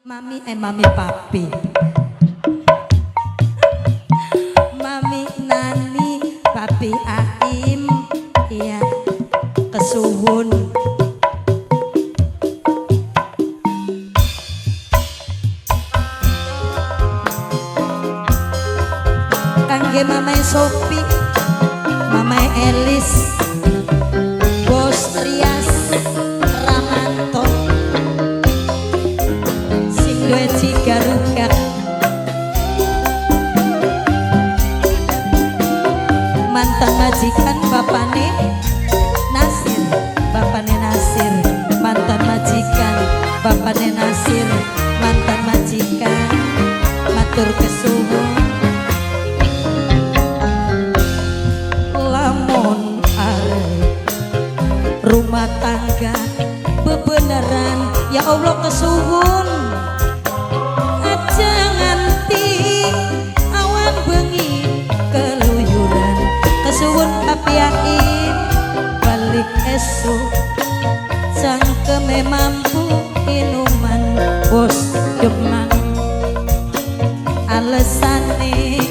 Mami papi, mami nani papi aim, iya kesuwun. Kangge mamai Sopi, mamai Elis, Bos Rias Ramanto, sing duwe cigarugak, mantan majikan bapane Nasir, mantan majikan bapane Nasir, mantan majikan matur kesuwun. Rumah tangga bebeneran ya Allah kesuwun, aja nganti awan bengi keluyuran, kesuwun papi aim balik esuk cangkeme mampu inuman bos demang, alesane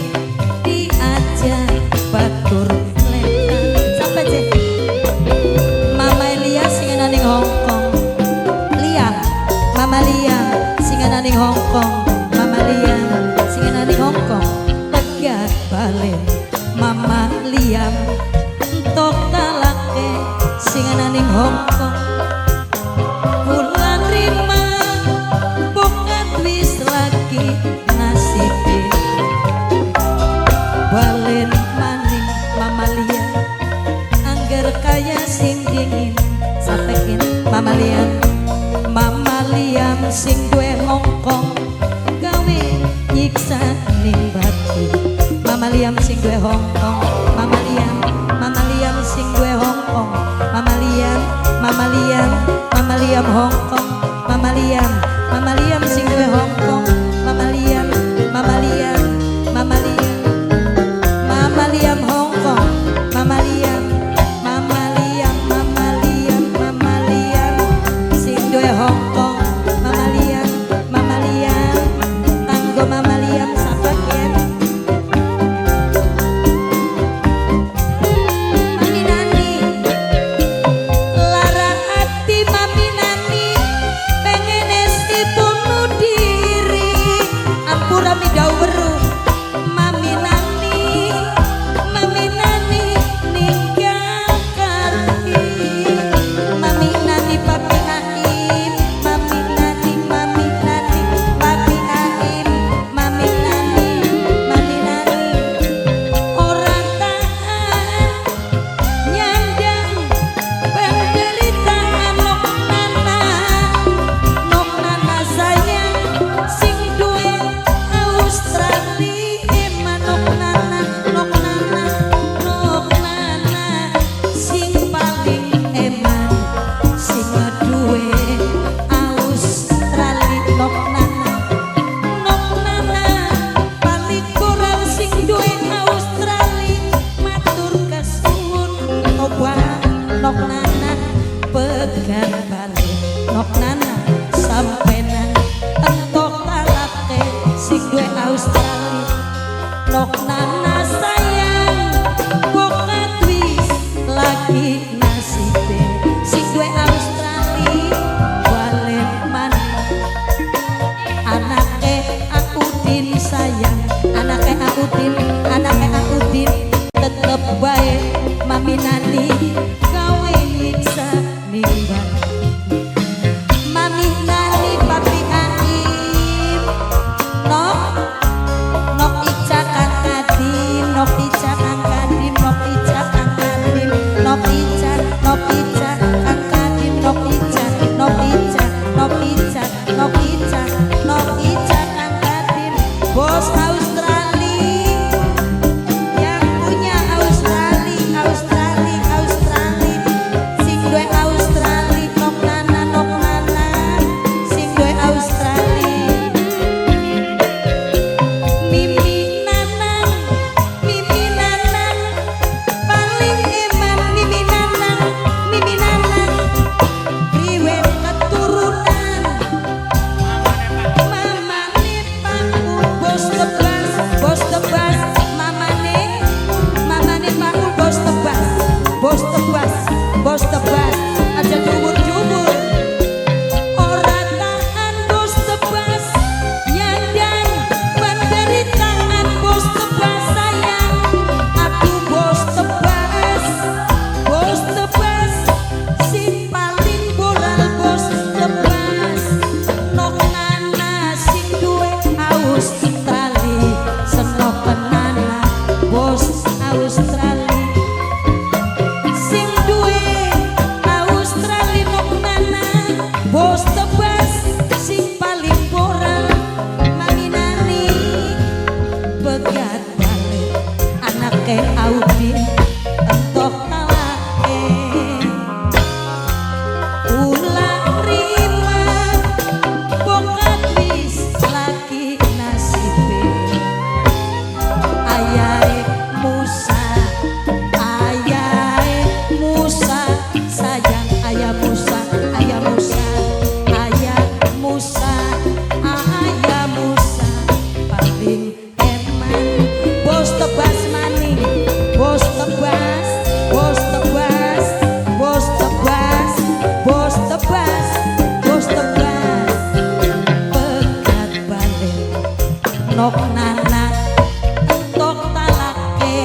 diajak batur lekang sampai cek Hongkong, Liam, Mama Liam, singan ning Hongkong, Mama Liam, singan ning Hongkong, tegak balen, Mama Liam, entok talake, singan ning Hongkong, bulan rima, bukan wis lagi nasibe, balen maning Mama Liam, angger kaya sing dingin. Sapekin Mama Liam sing duwe Hongkong gawe nyiksa ning batu. Mama Liam sing duwe Hongkong, Mama Liam sing duwe Hongkong, Mama Liam Hongkong, Mama Liam sing duwe Hongkong, Mama Liam Hongkong, Mama Liam Hongkong, Mama Liam, tanggo Mama Liam sapaken. ayah Musa paling eman. Bos tebas maning, bos tebas, bos tebas, bos tebas, bos tebas, bos tebas. Pekat balik nok nana tok talake.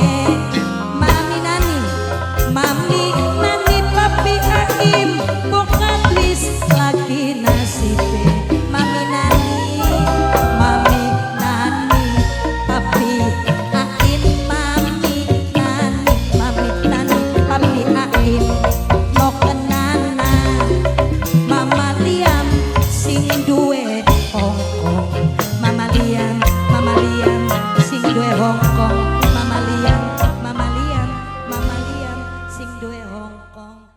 Mami nani, mami nani papi aim bokat lis lagi nasibe. Mami nani, mami nani papi aim, mami nani, mami nani papi aim nok nana. Mama Liam sing duwe Hongkong, Mama Liam, Mama Liam sing duwe Hongkong, Mama Liam, Mama Liam, Mama Liam sing duwe Hongkong.